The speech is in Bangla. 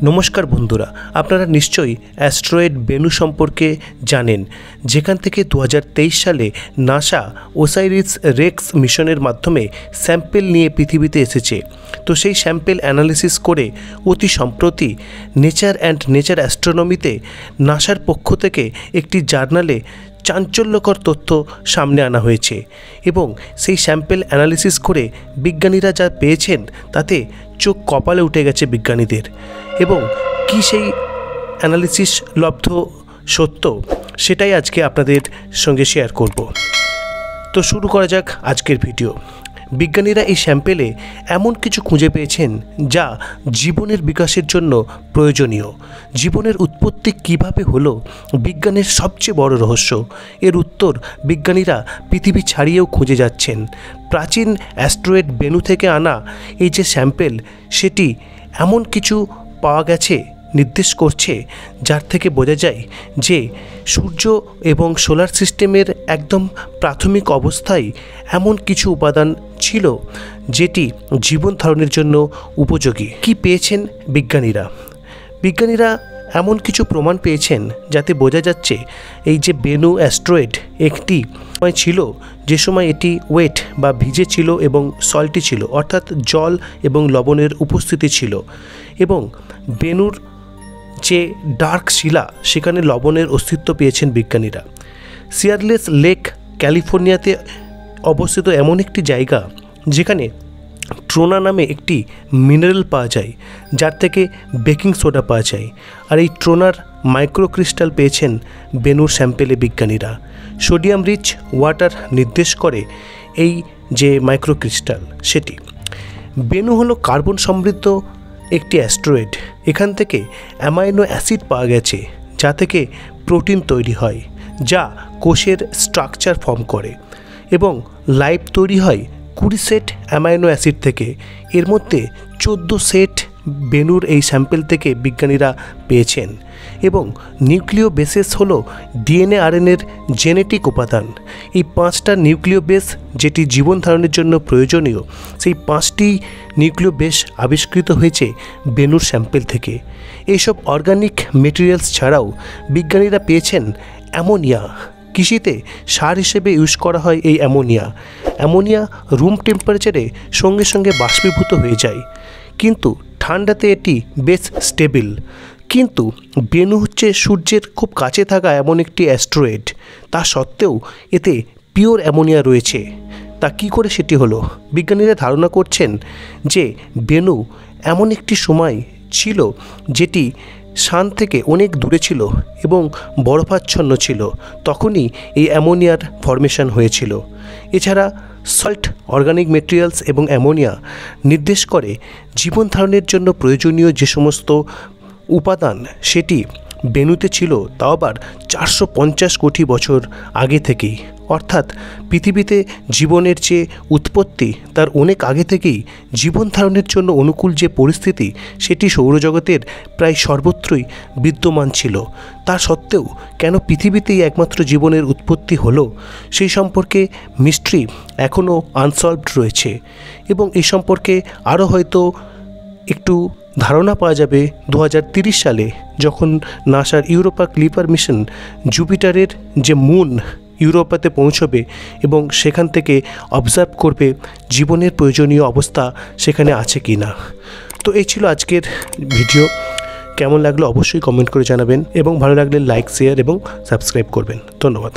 নমস্কার বন্ধুরা, আপনারা নিশ্চয়ই অ্যাস্ট্রয়েড বেনু সম্পর্কে জানেন, যেখান থেকে 2023 সালে নাসা ওসাইরিস রেক্স মিশনের মাধ্যমে স্যাম্পেল নিয়ে পৃথিবীতে এসেছে। তো সেই স্যাম্পেল অ্যানালিসিস করে অতি সম্প্রতি নেচার অ্যান্ড নেচার অ্যাস্ট্রোনমিতে নাসার পক্ষ থেকে একটি জার্নালে চাঞ্চল্যকর তথ্য সামনে আনা হয়েছে এবং সেই স্যাম্পেল অ্যানালিসিস করে বিজ্ঞানীরা যা পেয়েছেন তাতে চোখ কপালে উঠে গেছে বিজ্ঞানীদের। এবং কি সেই অ্যানালিসিস লব্ধ সত্য সেটাই আজকে আপনাদের সঙ্গে শেয়ার করব। তো শুরু করা যাক আজকের ভিডিও। বিজ্ঞানীরা এই স্যাম্পেলে এমন কিছু খুঁজে পেয়েছেন যা জীবনের বিকাশের জন্য প্রয়োজনীয়। জীবনের উৎপত্তি কিভাবে হলো বিজ্ঞানের সবচেয়ে বড় রহস্য। এর উত্তর বিজ্ঞানীরা পৃথিবী ছাড়িয়েও খুঁজে যাচ্ছেন। প্রাচীন অ্যাস্ট্রয়েড বেনু থেকে আনা এই যে স্যাম্পেল, সেটি এমন কিছু পাওয়া গেছে নির্দেশ করছে যার থেকে বোঝা যায় যে সূর্য এবং সোলার সিস্টেমের একদম প্রাথমিক অবস্থায় এমন কিছু উপাদান ছিল যেটি জীবন ধারণের জন্য উপযোগী। কি পেয়েছেন বিজ্ঞানীরা এমন কিছু প্রমাণ পেয়েছেন যাতে বোঝা যাচ্ছে এই যে বেনু অ্যাস্ট্রয়েড একটি সময় ছিল যে সময় এটি ওয়েট বা ভিজে ছিল এবং সল্টি ছিল, অর্থাৎ জল এবং লবণের উপস্থিতি ছিল। এবং বেনুর যে ডার্ক শিলা, সেখানে লবণের অস্তিত্ব পেয়েছেন বিজ্ঞানীরা। সিয়ারলেস লেক ক্যালিফোর্নিয়াতে অবস্থিত এমন একটি জায়গা যেখানে ট্রোনা নামে একটি মিনারেল পাওয়া যায়, যার থেকে বেকিং সোডা পাওয়া যায়। আর এই ট্রোনার মাইক্রোক্রিস্টাল পেয়েছেন বেনুর স্যাম্পেলে বিজ্ঞানীরা। সোডিয়াম রিচ ওয়াটার নির্দেশ করে এই যে মাইক্রোক্রিস্টাল সেটি। বেনু হলো কার্বন সমৃদ্ধ একটি অ্যাস্ট্রয়েড। এখান থেকে অ্যামাইনো অ্যাসিড পাওয়া গেছে যা থেকে প্রোটিন তৈরি হয়, যা কোষের স্ট্রাকচার ফর্ম করে। এবং লাইফ তৈরি হয় 20 সেট অ্যামাইনো অ্যাসিড থেকে। এর মধ্যে 14 সেট বেনুর এই স্যাম্পেল থেকে বিজ্ঞানীরা পেয়েছেন। এবং নিউক্লিয় বেসেস হলো ডিএনএ আরএনএর জেনেটিক উপাদান। এই 5টা নিউক্লিয় বেস যেটি জীবন ধারণের জন্য প্রয়োজনীয়, সেই 5টি নিউক্লিয় বেস আবিষ্কৃত হয়েছে বেনুর স্যাম্পেল থেকে। এইসব অর্গানিক মেটেরিয়ালস ছাড়াও বিজ্ঞানীরা পেয়েছেন অ্যামোনিয়া। কৃষিতে সার হিসেবে ইউজ করা হয় এই অ্যামোনিয়া রুম টেম্পারেচারে সঙ্গে সঙ্গে বাষ্পীভূত হয়ে যায়, কিন্তু ঠান্ডাতে এটি বেশ স্টেবল। কিন্তু বেনু হচ্ছে সূর্যের খুব কাছে থাকা এমন একটি অ্যাস্ট্রয়েড, তা সত্ত্বেও এতে পিওর অ্যামোনিয়া রয়েছে। তা কী করে সেটি হলো? বিজ্ঞানীরা ধারণা করছেন যে বেনু এমন একটি সময় ছিল যেটি সান থেকে অনেক দূরে ছিল এবং বরফাচ্ছন্ন ছিল, তখনই এই অ্যামোনিয়ার ফর্মেশন হয়েছিল। এছাড়া সল্ট, অর্গানিক মেটেরিয়ালস এবং অ্যামোনিয়া নির্দেশ করে জীবন ধারণের জন্য প্রয়োজনীয় যে সমস্ত উপাদান সেটি বেনুতে ছিল, তাও আবার 450 কোটি বছর আগে থেকেই। অর্থাৎ পৃথিবীতে জীবনের যে উৎপত্তি তার অনেক আগে থেকেই জীবন ধারণের জন্য অনুকূল যে পরিস্থিতি সেটি সৌরজগতের প্রায় সর্বত্রই বিদ্যমান ছিল। তা সত্ত্বেও কেন পৃথিবীতেই একমাত্র জীবনের উৎপত্তি হলো, সেই সম্পর্কে মিস্ট্রি এখনও আনসলভড রয়েছে। এবং এই সম্পর্কে আরও হয়তো একটু ধারণা পাওয়া যাবে 2030 সালে, যখন নাসার ইউরোপা ক্লিপার মিশন জুপিটারের যে মুন ইউরোপাতে পৌঁছবে এবং সেখান থেকে অবজার্ভ করবে জীবনের প্রয়োজনীয় অবস্থা সেখানে আছে কি না। তো এই ছিল আজকের ভিডিও। কেমন লাগলো অবশ্যই কমেন্ট করে জানাবেন এবং ভালো লাগলে লাইক, শেয়ার এবং সাবস্ক্রাইব করবেন। ধন্যবাদ।